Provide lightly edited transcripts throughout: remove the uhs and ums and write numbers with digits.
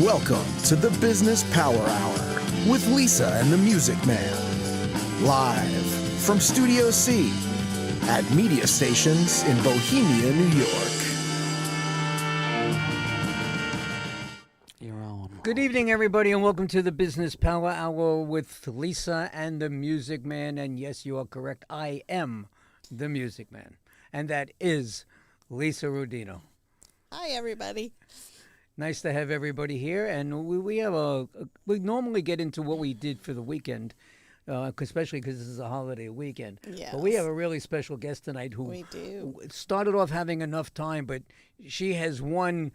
Welcome to the Business Power Hour with Lisa and the Music Man. Live from Studio C at media stations in Bohemia, New York. Good evening, everybody, and welcome to the Business Power Hour with Lisa and the Music Man. And yes, you are correct. I am the Music Man. And that is Lisa Rodino. Hi, everybody. Nice to have everybody here. And we have we normally get into what we did for the weekend, especially because this is a holiday weekend. Yes. But we have a really special guest tonight who started off having enough time, but she has won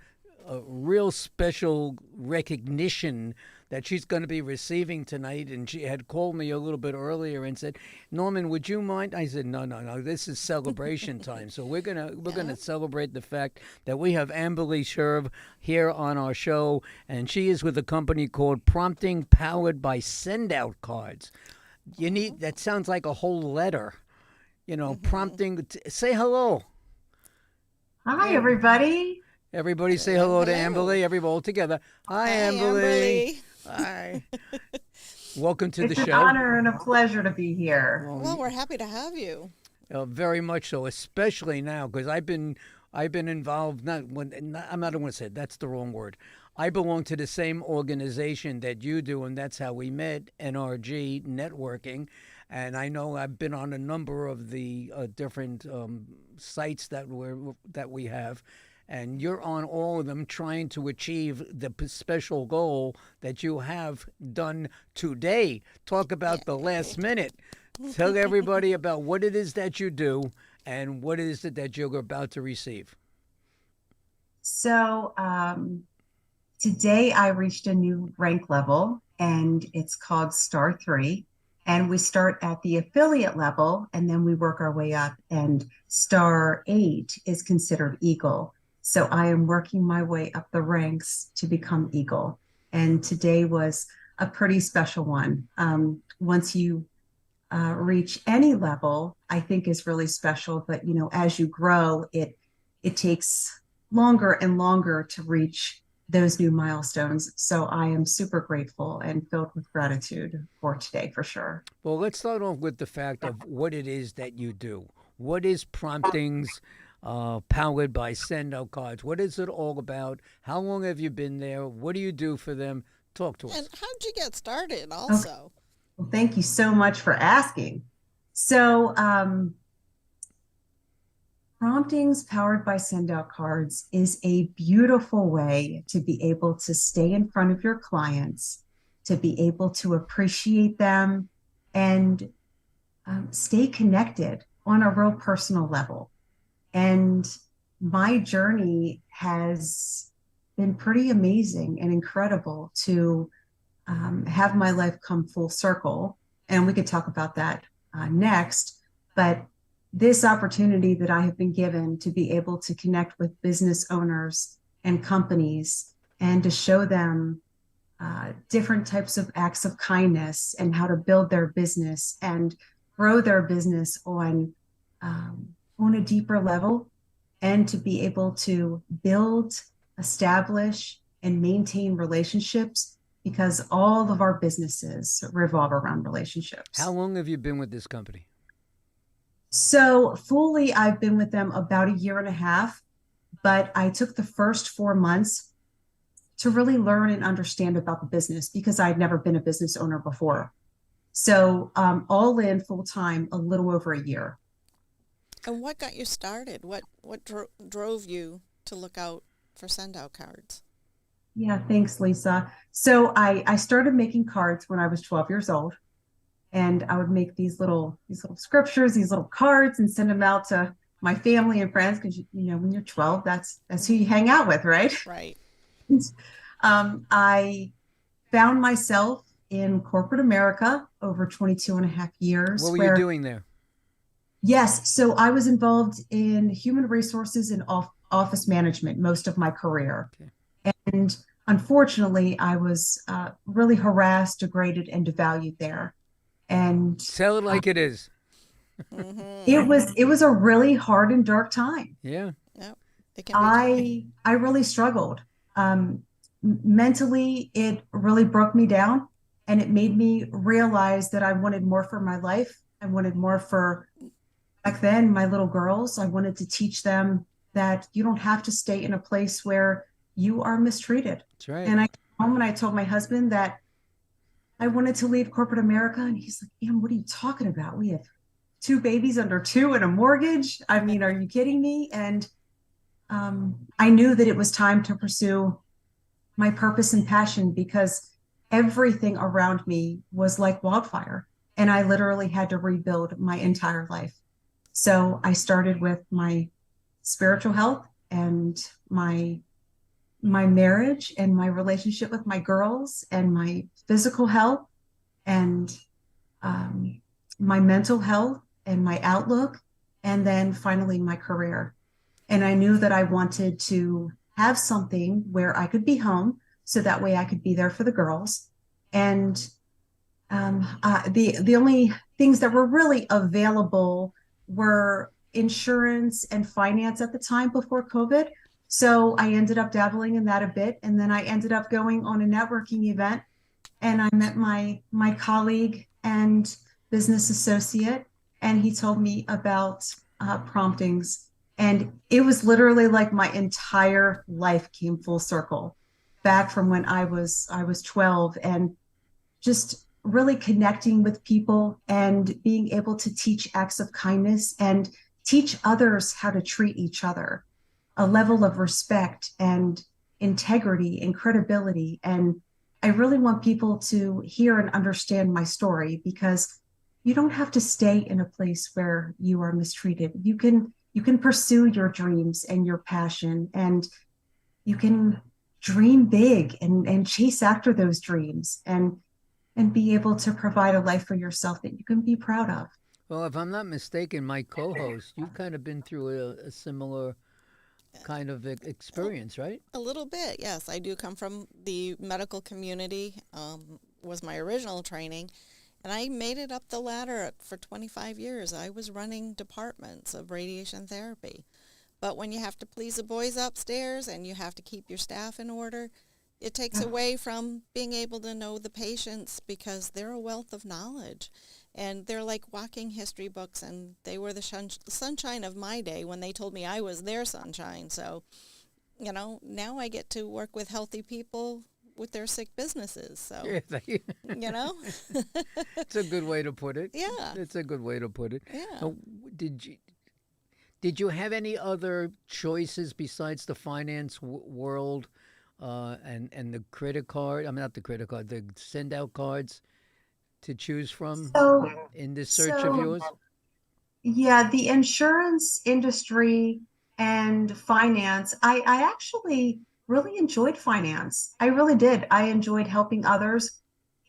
a real special recognition that she's going to be receiving tonight. And she had called me a little bit earlier and said, Norman, would you mind? I said, no, this is celebration time. So we're gonna celebrate the fact that we have Amberly Sherv here on our show, and she is with a company called Prompting, powered by Sendout Cards. That sounds like a whole letter, prompting. Say hello. Hi, everybody. Everybody say hello to Amberly. Everybody all together. Hi, Amberly. Hi. Welcome to the show. It's an honor and a pleasure to be here. Well, we're happy to have you. Very much so, especially now, because I've been involved. I don't want to say that's the wrong word. I belong to the same organization that you do, and that's how we met, NRG Networking. And I know I've been on a number of the different sites that we have. And you're on all of them trying to achieve the special goal that you have done today. Talk about the last minute. Tell everybody about what it is that you do and what it is that you're about to receive. So today I reached a new rank level, and it's called Star 3. And we start at the affiliate level, and then we work our way up. And Star 8 is considered Eagle. So I am working my way up the ranks to become Eagle. And today was a pretty special one. Once you reach any level, I think is really special. But, as you grow, it takes longer and longer to reach those new milestones. So I am super grateful and filled with gratitude for today, for sure. Well, let's start off with the fact of what it is that you do. What is Promptings? Powered by Sendout Cards. What is it all about? How long have you been there? What do you do for them? Talk to us. And how'd you get started also? Okay. Well, thank you so much for asking. So Promptings powered by Sendout Cards is a beautiful way to be able to stay in front of your clients, to be able to appreciate them, and stay connected on a real personal level. And my journey has been pretty amazing and incredible to have my life come full circle. And we could talk about that next. But this opportunity that I have been given to be able to connect with business owners and companies and to show them different types of acts of kindness and how to build their business and grow their business on a deeper level, and to be able to build, establish, and maintain relationships, because all of our businesses revolve around relationships. How long have you been with this company? So fully, I've been with them about 1.5 years, but I took the first 4 months to really learn and understand about the business, because I'd never been a business owner before. So all in full time, a little over 1 year. And what got you started? What drove you to look out for Sendout Cards? Yeah, thanks, Lisa. So I started making cards when I was 12 years old, and I would make these little scriptures, these little cards, and send them out to my family and friends, because when you're 12, that's who you hang out with, right? Right. I found myself in corporate America over 22 and a half years. What were you doing there? Yes. So I was involved in human resources and office management most of my career. Okay. And unfortunately, I was really harassed, degraded, and devalued there. And tell it like it is. It was a really hard and dark time. Yeah. Yep. I really struggled. mentally, it really broke me down, and it made me realize that I wanted more for my life. I wanted more for, back then, my little girls. I wanted to teach them that you don't have to stay in a place where you are mistreated. That's right. And I came home and I told my husband that I wanted to leave corporate America. And he's like, Em, what are you talking about? We have two babies under two and a mortgage. I mean, are you kidding me? And I knew that it was time to pursue my purpose and passion, because everything around me was like wildfire. And I literally had to rebuild my entire life. So I started with my spiritual health and my marriage and my relationship with my girls and my physical health and my mental health and my outlook, and then finally my career. And I knew that I wanted to have something where I could be home, so that way I could be there for the girls. And the only things that were really available were insurance and finance at the time before COVID. So I ended up dabbling in that a bit, and then I ended up going on a networking event, and I met my colleague and business associate, and he told me about promptings. And it was literally like my entire life came full circle back from when I was 12, and just really connecting with people and being able to teach acts of kindness and teach others how to treat each other, a level of respect and integrity and credibility. And I really want people to hear and understand my story, because you don't have to stay in a place where you are mistreated. You can pursue your dreams and your passion, and you can dream big and chase after those dreams, and be able to provide a life for yourself that you can be proud of. Well, if I'm not mistaken, my co-host, you've kind of been through a similar kind of experience, right? A little bit, yes. I do come from the medical community, was my original training, and I made it up the ladder for 25 years. I was running departments of radiation therapy. But when you have to please the boys upstairs and you have to keep your staff in order, it takes away from being able to know the patients, because they're a wealth of knowledge. And they're like walking history books, and they were the sunshine of my day when they told me I was their sunshine. So, now I get to work with healthy people with their sick businesses. So, It's a good way to put it. Yeah. It's a good way to put it. Yeah. So, did you have any other choices besides the finance world and the credit card? I mean, not the credit card, the send out cards to choose from in this search of yours? Yeah, the insurance industry and finance, I actually really enjoyed finance. I really did. I enjoyed helping others.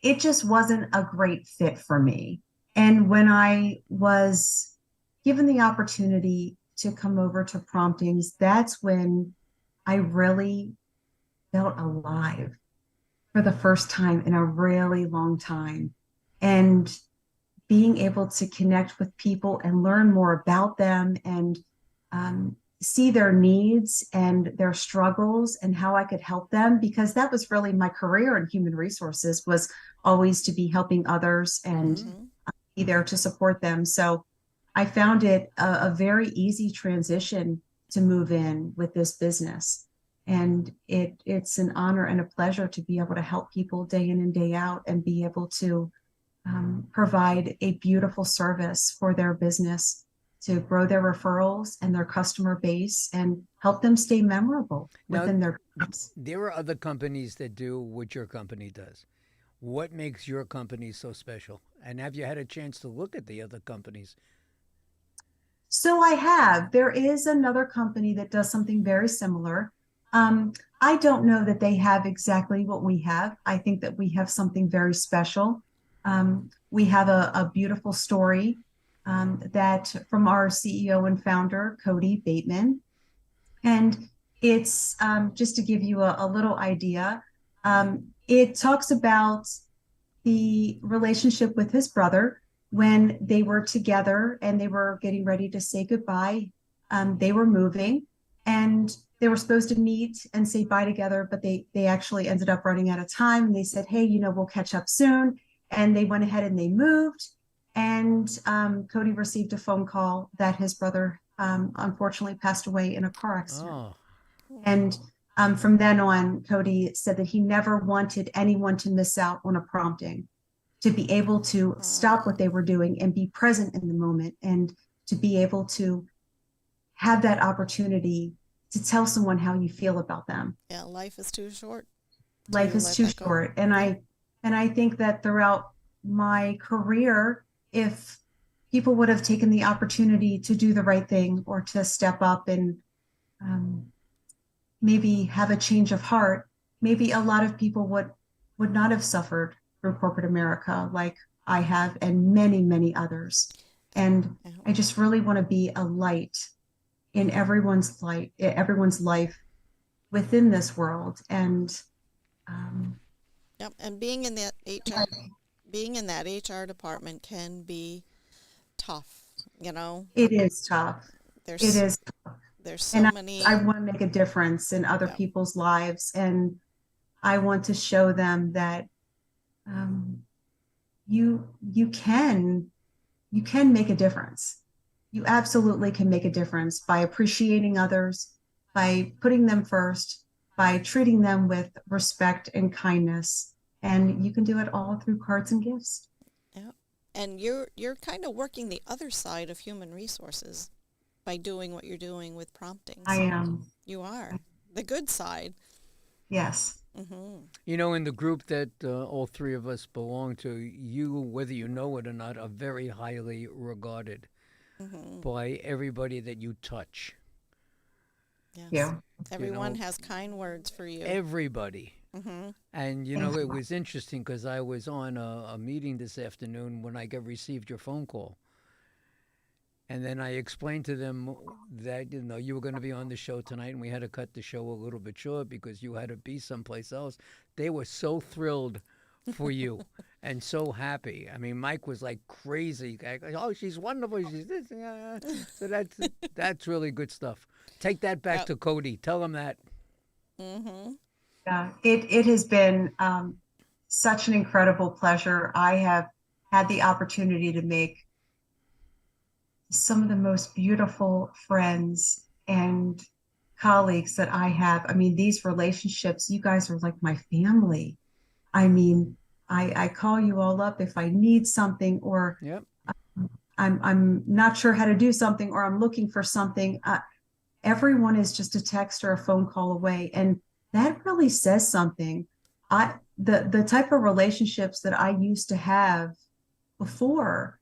It just wasn't a great fit for me. And when I was given the opportunity to come over to Promptings, that's when I really felt alive for the first time in a really long time. And being able to connect with people and learn more about them, and see their needs and their struggles and how I could help them, because that was really my career in human resources, was always to be helping others and be there to support them. So I found it a very easy transition to move in with this business. And it's an honor and a pleasure to be able to help people day in and day out, and be able to provide a beautiful service for their business, to grow their referrals and their customer base and help them stay memorable within their groups. There are other companies that do what your company does. What makes your company so special? And have you had a chance to look at the other companies? So I have. There is another company that does something very similar. I don't know that they have exactly what we have. I think that we have something very special. We have a beautiful story that from our CEO and founder, Cody Bateman. And it's just to give you a little idea, it talks about the relationship with his brother when they were together and they were getting ready to say goodbye. They were moving, and they were supposed to meet and say bye together, but they actually ended up running out of time. And they said, hey, we'll catch up soon. And they went ahead and they moved. And Cody received a phone call that his brother unfortunately passed away in a car accident. Oh, And from then on, Cody said that he never wanted anyone to miss out on a prompting, to be able to stop what they were doing and be present in the moment, and to be able to have that opportunity to tell someone how you feel about them. Yeah, life is too short. Life is too short. And I think that throughout my career, if people would have taken the opportunity to do the right thing or to step up and maybe have a change of heart, maybe a lot of people would not have suffered through corporate America like I have, and many, many others. And I just really want to be a light in everyone's life within this world. And yep, and being in that HR department can be tough. It is tough. There's so many. I want to make a difference in other people's lives, and I want to show them that you can make a difference. You absolutely can make a difference by appreciating others, by putting them first, by treating them with respect and kindness. And you can do it all through cards and gifts. Yeah. And you're kind of working the other side of human resources by doing what you're doing with promptings. I am. You are. The good side. Yes. Mm-hmm. In the group that all three of us belong to, you, whether you know it or not, are very highly regarded by everybody that you touch. Yes. Yeah. Everyone has kind words for you. Everybody. Mm-hmm. And, it was interesting because I was on a meeting this afternoon when I received your phone call. And then I explained to them that, you were going to be on the show tonight, and we had to cut the show a little bit short because you had to be someplace else. They were so thrilled for you and so happy. I mean, Mike was like crazy. Oh, she's wonderful. She's this. So that's really good stuff. Take that back to Cody. Tell him that. Mm-hmm. Yeah, it has been such an incredible pleasure. I have had the opportunity to make some of the most beautiful friends and colleagues that I have. I mean, these relationships, you guys are like my family. I mean, I call you all up if I need something, or I'm not sure how to do something, or I'm looking for something. Everyone is just a text or a phone call away. And that really says something. The type of relationships that I used to have before,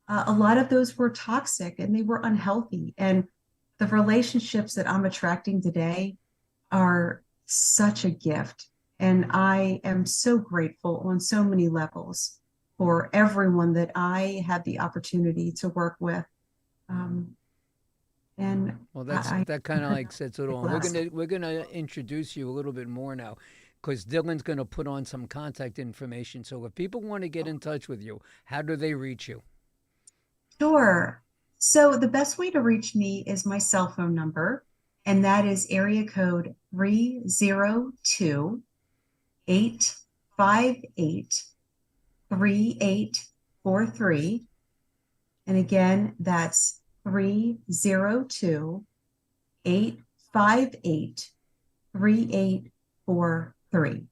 a lot of those were toxic and they were unhealthy. And the relationships that I'm attracting today are such a gift. And I am so grateful on so many levels for everyone that I had the opportunity to work with. And well, that kind of like sets it all. We're gonna introduce you a little bit more now, because Dylan's gonna put on some contact information. So if people want to get in touch with you, how do they reach you? Sure. So the best way to reach me is my cell phone number, and that is area code 302-858-3843. And again, that's 302-858-3843.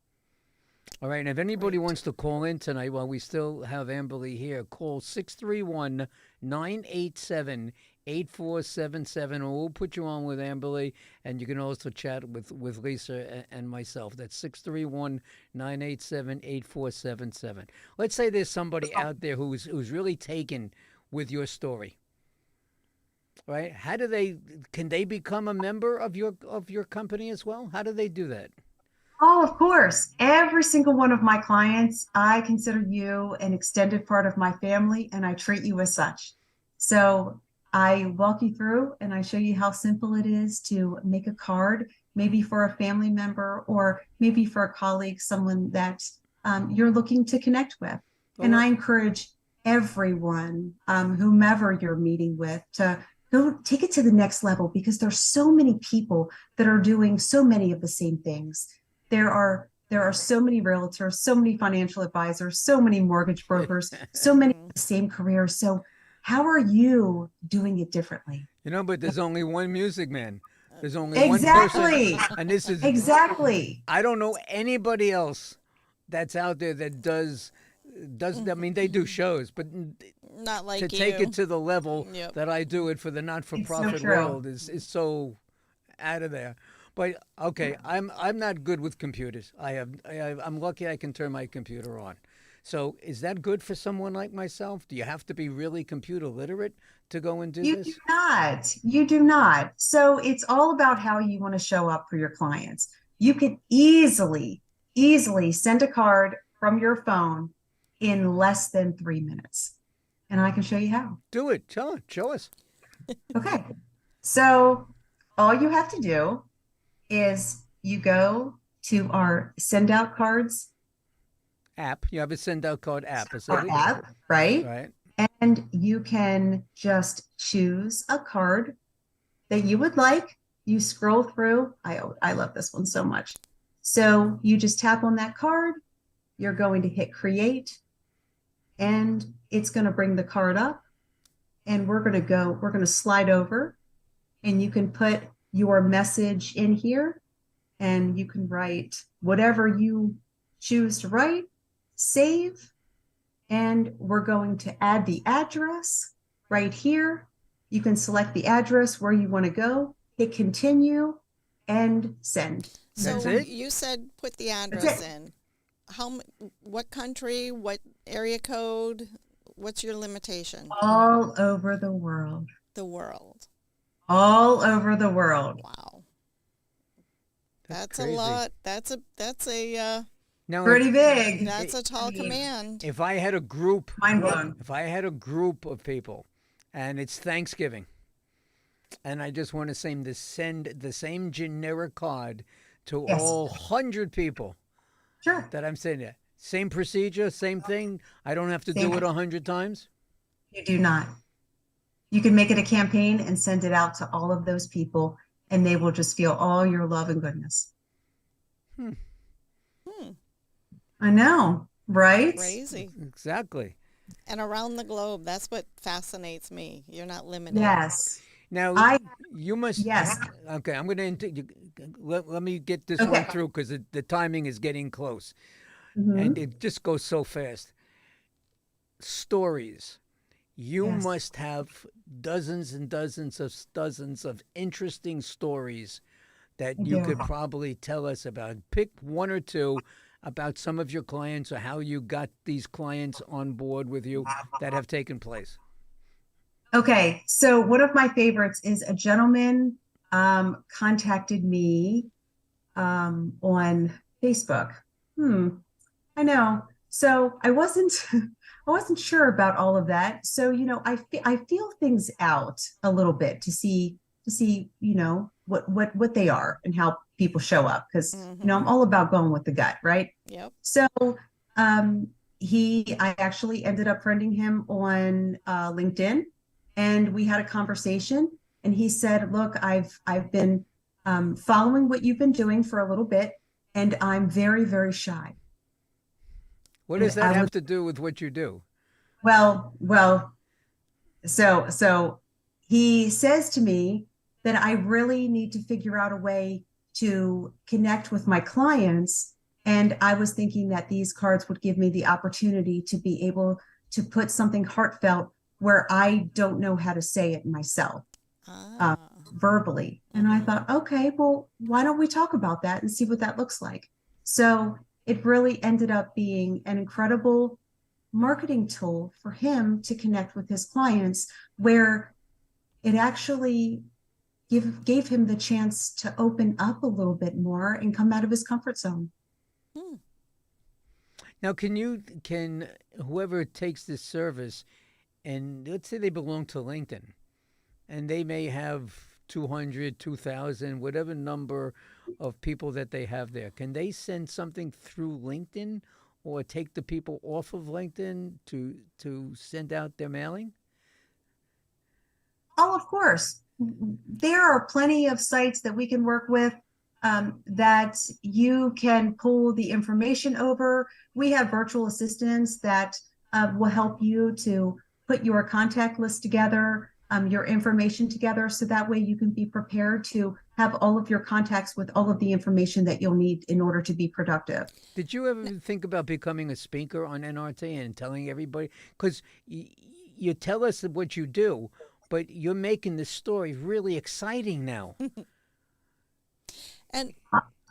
All right, and if anybody wants to call in tonight while we still have Amberly here, call 631-987-8477, or we'll put you on with Amberly, and you can also chat with Lisa and myself. That's 631-987-8477. Let's say there's somebody out there who's really taken with your story. Right? Can they become a member of your company as well? How do they do that? Oh, of course. Every single one of my clients, I consider you an extended part of my family, and I treat you as such. So I walk you through and I show you how simple it is to make a card, maybe for a family member or maybe for a colleague, someone that you're looking to connect with. And I encourage everyone, whomever you're meeting with, to go take it to the next level, because there's so many people that are doing so many of the same things. There are so many realtors, so many financial advisors, so many mortgage brokers, so many of the same careers. So how are you doing it differently? But there's only one Music Man. There's only one person, Exactly. and this is Exactly. I don't know anybody else that's out there that does. I mean, they do shows, but Not to like take you. it to the level Yep. that I do it for the It's so not-for-profit true. world is so out of there. But okay, I'm not good with computers. I'm lucky I can turn my computer on. So is that good for someone like myself? Do you have to be really computer literate to go and do You do this? not. You do not. So it's all about how you want to show up for your clients. You could easily send a card from your phone in less than 3 minutes. And I can show you how. Do it. Show us. Okay. So all you have to do is you go to our send out cards, App. You have a send out code app. Is that our it? app, right? Right. And you can just choose a card that you would like. You scroll through. I love this one so much. So you just tap on that card. You're going to hit create, and it's going to bring the card up. And we're going to slide over, and you can put your message in here, and you can write whatever you choose to write, save, and we're going to add the address right here. You can select the address where you want to go, hit continue, and send. That's So it? you said put the That's address it. in. What country, what area code, what's your limitation? All over the world. The world. All over the world. Wow. That's That's a crazy. lot. Now, Pretty big. That's a tall command. if I had a group, Mind blown. if I had a group of people, and it's Thanksgiving, and I just want to send the same generic card to Yes. all 100 people Sure. that I'm sending it. Same procedure, same thing. I don't have to Same. do it 100 times. You do not. You can make it a campaign and send it out to all of those people, and they will just feel all your love and goodness. Hmm. I know, right? Crazy. Exactly. And around the globe. That's what fascinates me. You're not limited. Yes. Now, I you must. yes. Okay, I'm going to let me get this Okay. one through because the timing is getting close. Mhm. And it just goes so fast. Stories. You Yes. must have dozens and dozens of interesting stories that I you do. could probably tell us about. Pick one or two about some of your clients or how you got these clients on board with you that have taken place. Okay, so one of my favorites is a gentleman contacted me on Facebook. I know. So I wasn't I wasn't sure about all of that. So I feel things out a little bit to see what they are and how people show up, because I'm all about going with the gut, right? Yep. So I actually ended up friending him on LinkedIn, and we had a conversation. And he said, "Look, I've been following what you've been doing for a little bit, and I'm very, very shy." What does And that I have was to do with what you do? well. So he says to me that I really need to figure out a way to connect with my clients. And I was thinking that these cards would give me the opportunity to be able to put something heartfelt where I don't know how to say it myself verbally. And I thought, okay, well, why don't we talk about that and see what that looks like? So it really ended up being an incredible marketing tool for him to connect with his clients, where it actually gave him the chance to open up a little bit more and come out of his comfort zone. Now, can whoever takes this service, and let's say they belong to LinkedIn, and they may have 200, 2,000, whatever number of people that they have there, can they send something through LinkedIn or take the people off of LinkedIn to send out their mailing? All of course. There are plenty of sites that we can work with that you can pull the information over. We have virtual assistants that will help you to put your contact list together, your information together, so that way you can be prepared to have all of your contacts with all of the information that you'll need in order to be productive. Did you ever think about becoming a speaker on NRT and telling everybody? Because you tell us what you do, but you're making the story really exciting now. And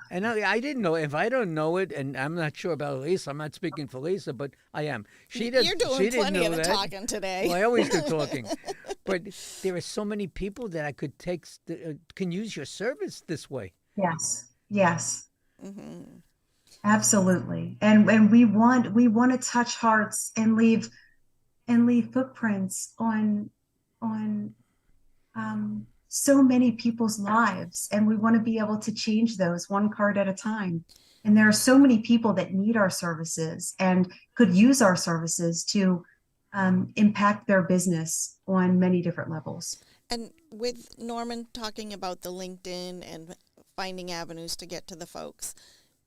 And I didn't know. If I don't know it, and I'm not sure about Lisa, I'm not speaking for Lisa, but I am. She does. you're doing she didn't plenty know of the that. talking today. Well, I always do talking, but there are so many people that I could take can use your service this way. Yes, yes, Hmm. absolutely. And we want to touch hearts and leave footprints on so many people's lives, and we want to be able to change those one card at a time. And there are so many people that need our services and could use our services to impact their business on many different levels. And with Norman talking about the LinkedIn and finding avenues to get to the folks,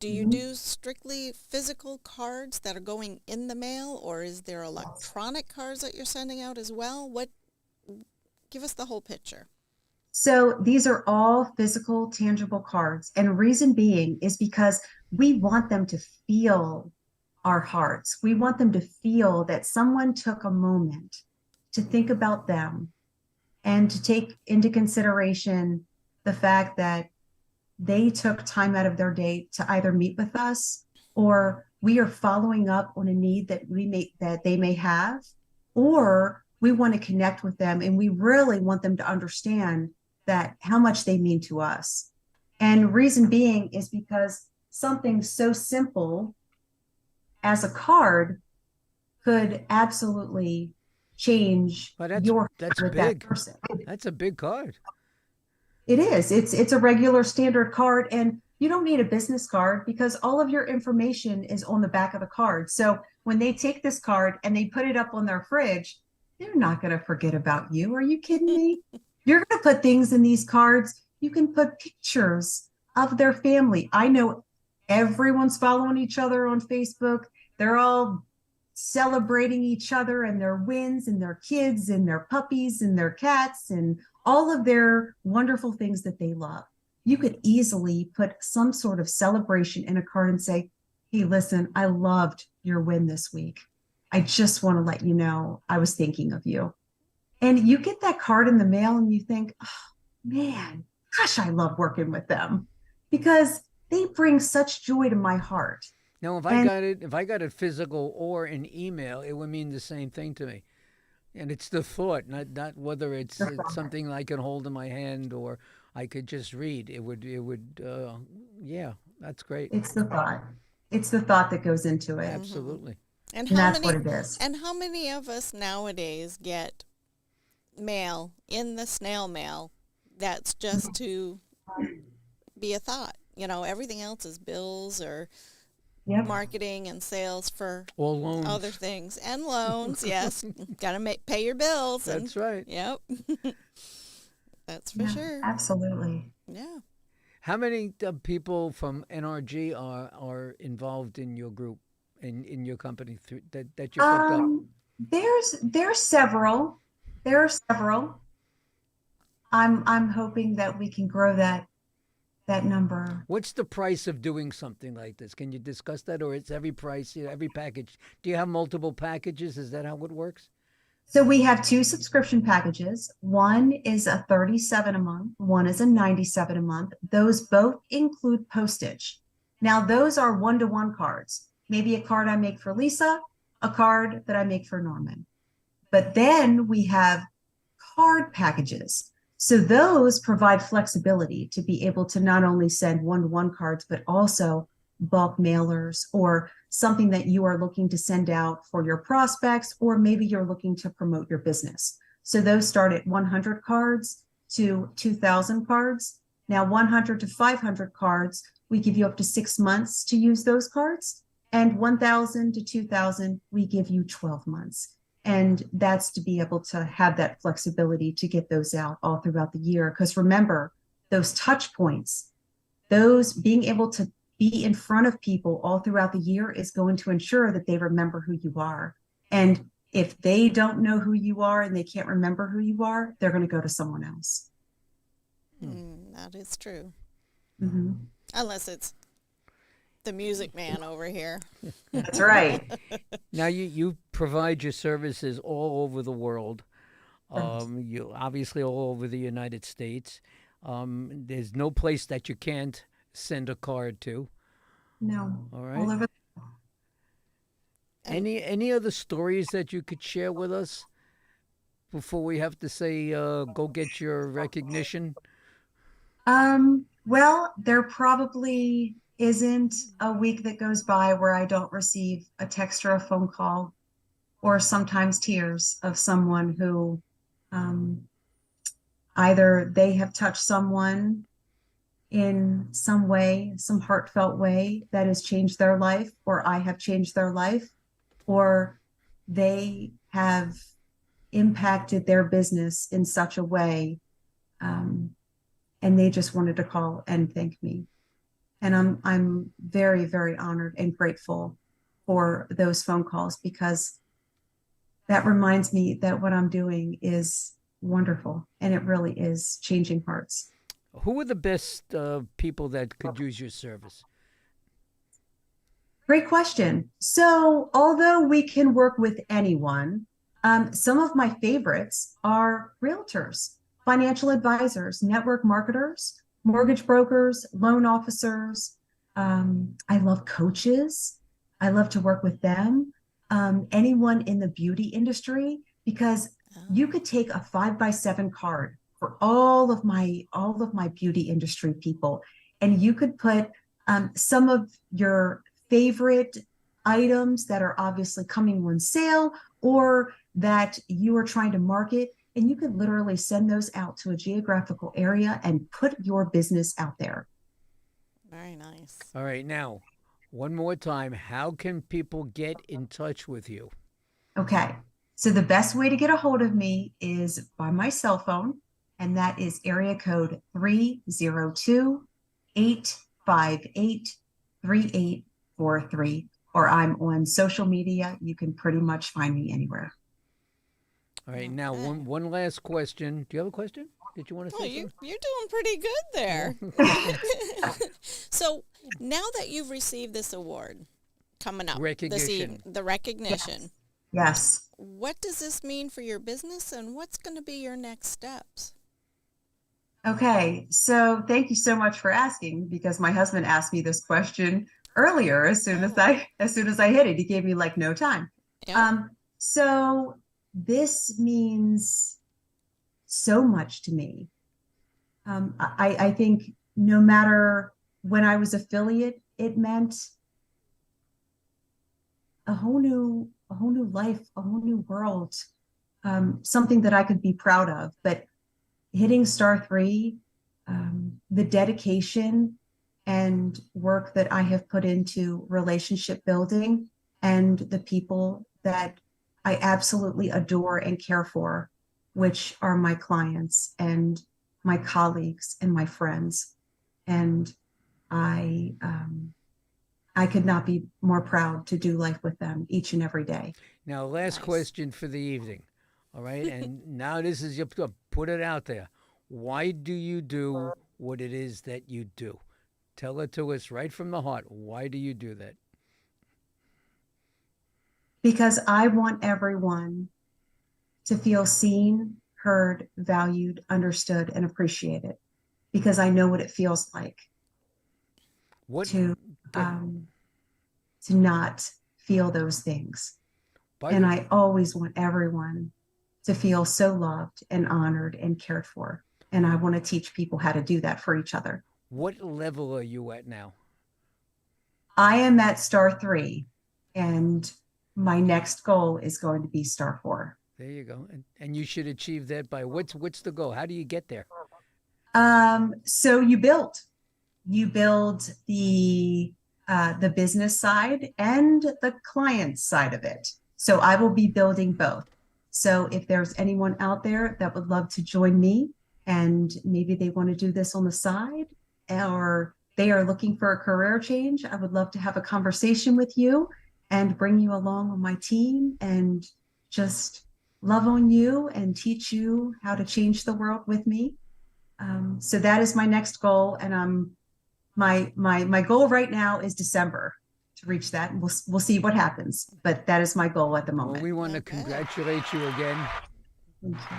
do you do strictly physical cards that are going in the mail, or is there electronic cards that you're sending out as well? Give us the whole picture. So these are all physical, tangible cards. And reason being is because we want them to feel our hearts. We want them to feel that someone took a moment to think about them and to take into consideration the fact that they took time out of their day to either meet with us, or we are following up on a need that they may have, or we want to connect with them and we really want them to understand that how much they mean to us. And reason being is because something so simple as a card could absolutely change Well, your that's with big. that person. That's a big card. It is. It's a regular standard card, and you don't need a business card because all of your information is on the back of the card. So when they take this card and they put it up on their fridge, they're not going to forget about you. Are you kidding me? You're going to put things in these cards. You can put pictures of their family. I know everyone's following each other on Facebook. They're all celebrating each other and their wins and their kids and their puppies and their cats and all of their wonderful things that they love. You could easily put some sort of celebration in a card and say, hey, listen, I loved your win this week. I just want to let you know I was thinking of you. And you get that card in the mail and you think, oh, man, gosh, I love working with them because they bring such joy to my heart. Now, if I got it physical or an email, it would mean the same thing to me. And it's the thought, not whether it's something I can hold in my hand or I could just read. It would, yeah, that's great. It's the thought. It's the thought that goes into it. Absolutely. And And that's what it is. And how many of us nowadays get mail in the snail mail that's just to be a thought? You know, everything else is bills or Yep. marketing and sales for All loans. other things and loans. Yes, got to pay your bills. That's right. Yep, that's for Yeah, sure. absolutely. Yeah. How many people from NRG are involved in your group, in your company that you hooked up? There's several. There are several. I'm hoping that we can grow that number. What's the price of doing something like this? Can you discuss that, or it's every price, every package? Do you have multiple packages? Is that how it works? So we have two subscription packages. One is a $37 a month. One is a $97 a month. Those both include postage. Now those are one-to-one cards. Maybe a card I make for Lisa, a card that I make for Norman. But then we have card packages. So those provide flexibility to be able to not only send one-to-one cards, but also bulk mailers or something that you are looking to send out for your prospects, or maybe you're looking to promote your business. So those start at 100 cards to 2,000 cards. Now 100 to 500 cards, we give you up to 6 months to use those cards. And 1,000 to 2,000, we give you 12 months. And that's to be able to have that flexibility to get those out all throughout the year. Because remember, those touch points, those being able to be in front of people all throughout the year is going to ensure that they remember who you are. And if they don't know who you are and they can't remember who you are, they're going to go to someone else. That is true. Mm-hmm. Unless it's the Music Man over here. That's right. Now you provide your services all over the world. Right. You obviously all over the United States. There's no place that you can't send a card to. No, All right. all over. Any other stories that you could share with us before we have to say go get your recognition? Well, there probably isn't a week that goes by where I don't receive a text or a phone call, or sometimes tears of someone who um, either they have touched someone in some way, some heartfelt way that has changed their life, or I have changed their life, or they have impacted their business in such a way, and they just wanted to call and thank me. And I'm very, very honored and grateful for those phone calls, because that reminds me that what I'm doing is wonderful, and it really is changing hearts. Who are the best people that could use your service? Great question. So, although we can work with anyone, some of my favorites are realtors, financial advisors, network marketers, mortgage brokers, loan officers. I love coaches. I love to work with them. Anyone in the beauty industry, because you could take a 5x7 card for all of my beauty industry people, and you could put some of your favorite items that are obviously coming on sale or that you are trying to market, and you could literally send those out to a geographical area and put your business out there. Very nice. All right, now, one more time, how can people get in touch with you? Okay. So the best way to get a hold of me is by my cell phone, and that is area code 302-858-3843, or I'm on social media. You can pretty much find me anywhere. All right, now Okay. one last question. Do you have a question? Did you want to Well, say something? you're doing pretty good there. So now that you've received this award coming up this Recognition. evening, the recognition, Yes. what does this mean for your business, and what's going to be your next steps? Okay. So thank you so much for asking, because my husband asked me this question earlier as soon as I hit it. He gave me like no time. Yeah. So this means so much to me. I think no matter when I was affiliate, it meant a whole new life, a whole new world, something that I could be proud of. But hitting star 3, the dedication and work that I have put into relationship building and the people that I absolutely adore and care for, which are my clients and my colleagues and my friends. And I could not be more proud to do life with them each and every day. Now, last Nice. question for the evening. All right, and now this is your put it out there. Why do you do what it is that you do? Tell it to us right from the heart. Why do you do that? Because I want everyone to feel seen, heard, valued, understood, and appreciated. Because I know what it feels like What? to Go- not feel those things. by And the- I always want everyone to feel so loved and honored and cared for. And I want to teach people how to do that for each other. What level are you at now? I am at star 3, and my next goal is going to be star 4. There you go. And you should achieve that by what's the goal? How do you get there? So you build the business side and the client side of it. So I will be building both. So if there's anyone out there that would love to join me and maybe they want to do this on the side or they are looking for a career change, I would love to have a conversation with you and bring you along on my team and just love on you and teach you how to change the world with me. So that is my next goal. And my goal right now is December to reach that. And we'll see what happens. But that is my goal at the Well, moment. we want to Okay. congratulate you again. Thank you.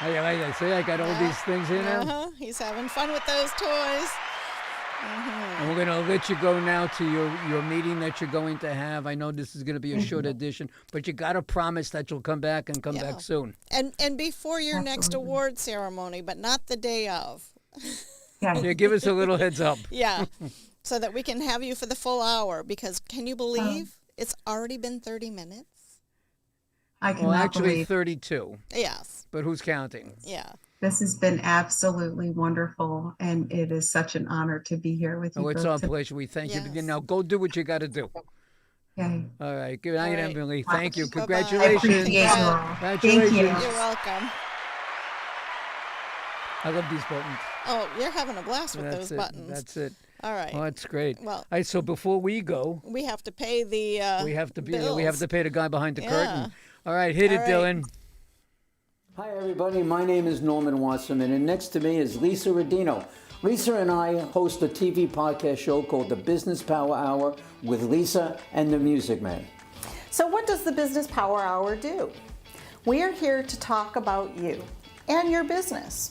I say I got all these things here now. Uh-huh. He's having fun with those toys. And we're going to let you go now to your meeting that you're going to have. I know this is going to be a short edition, but you got to promise that you'll come back and come Yeah. back soon. And before your next Absolutely. award ceremony, but not the day of. Yeah. Yeah, give us a little heads up. Yeah. So that we can have you for the full hour, because can you believe it's already been 30 minutes? I Well, cannot actually believe 32, Yes. but who's counting? Yeah. this has been absolutely wonderful. And it is such an honor to be here with you. Oh, it's both our today. pleasure. We thank you. Yes. Now go do what you got to do. Okay. All right. Good night, All right. Emily. Thank you. Bye-bye. I Congratulations. appreciate you all. Thank you. Congratulations. You're welcome. I love these buttons. Oh, you're having a blast with That's those it. buttons. That's it. All right. Oh, that's great. Well- All right, so before we go, We have to pay the we have to bills. pay the guy behind the Yeah. curtain. All right, hit it, All right. Dylan. Hi, everybody. My name is Norman Wasserman, and next to me is Lisa Rodino. Lisa and I host a TV podcast show called The Business Power Hour with Lisa and the Music Man. So what does the Business Power Hour do? We are here to talk about you and your business.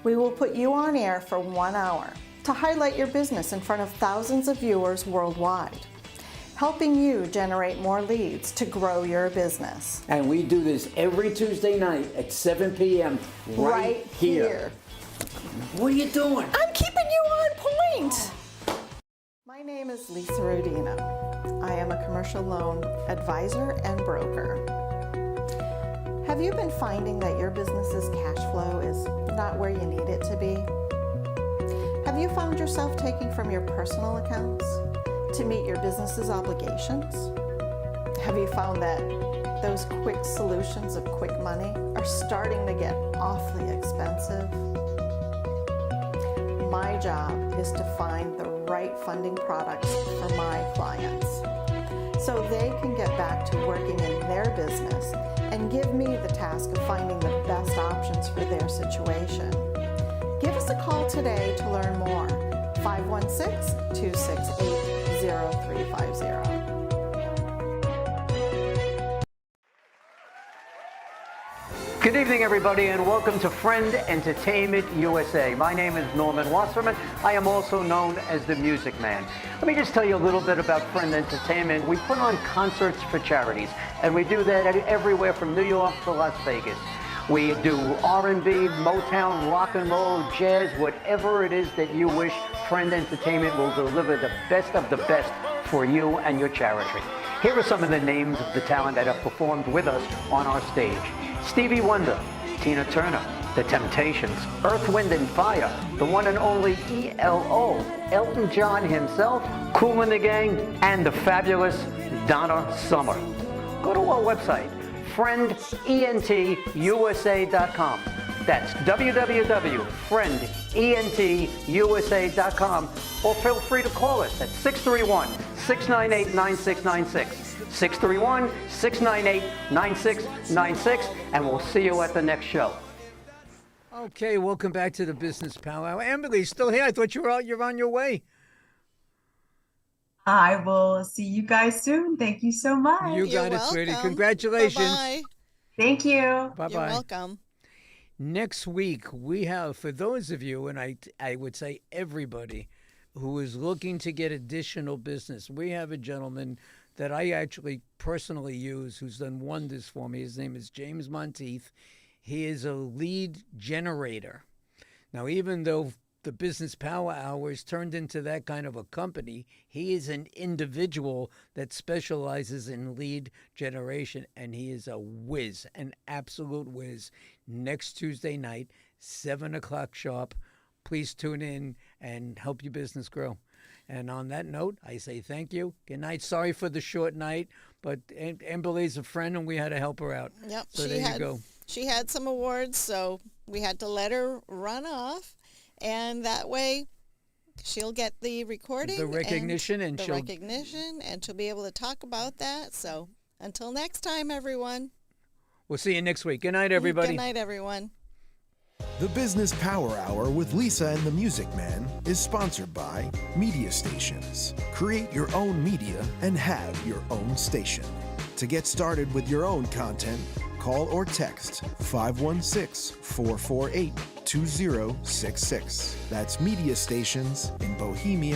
We will put you on air for 1 hour to highlight your business in front of thousands of viewers worldwide, helping you generate more leads to grow your business. And we do this every Tuesday night at 7 p.m. right here. What are you doing? I'm keeping you on point. My name is Lisa Rodino. I am a commercial loan advisor and broker. Have you been finding that your business's cash flow is not where you need it to be? Have you found yourself taking from your personal accounts to meet your business's obligations? Have you found that those quick solutions of quick money are starting to get awfully expensive? My job is to find the right funding products for my clients so they can get back to working in their business and give me the task of finding the best options for their situation. Give us a call today to learn more. 516-268-0350. Good evening, everybody, and welcome to Friend Entertainment USA. My name is Norman Wasserman. I am also known as the Music Man. Let me just tell you a little bit about Friend Entertainment. We put on concerts for charities, and we do that everywhere from New York to Las Vegas. We do R&B, Motown, rock and roll, jazz, whatever it is that you wish. Friend Entertainment will deliver the best of the best for you and your charity. Here are some of the names of the talent that have performed with us on our stage. Stevie Wonder, Tina Turner, The Temptations, Earth, Wind and Fire, the one and only ELO, Elton John himself, Kool and the Gang, and the fabulous Donna Summer. Go to our website, friendentusa.com. That's www.friendentusa.com, or feel free to call us at 631-698-9696. 631-698-9696, and we'll see you at the next show. Okay, welcome back to the Business Power Hour. Emily's still here. I thought you're on your way. I will see you guys soon. Thank you so much. You You're got it, sweetie. welcome. Congratulations. Bye-bye. Thank you. Bye-bye. You're welcome. Next week, we have, for those of you, and I would say everybody, who is looking to get additional business, we have a gentleman that I actually personally use who's done wonders for me. His name is James Monteith. He is a lead generator. Now, even though the Business Power Hours turned into that kind of a company, he is an individual that specializes in lead generation, and he is a whiz, an absolute whiz. Next Tuesday night, 7 o'clock sharp. Please tune in and help your business grow. And on that note, I say thank you. Good night. Sorry for the short night, But Amberly's a friend, and we had to help her out. Yep, So there you go. She had some awards, so we had to let her run off, and that way she'll get the recording, The recognition, and the she'll recognition, and she'll be able to talk about that. So until next time, everyone. We'll see you next week. Good night, everybody. Good night, everyone. The Business Power Hour with Lisa and the Music Man is sponsored by Media Stations. Create your own media and have your own station. To get started with your own content, call or text 516-448-2066. That's Media Stations in Bohemia,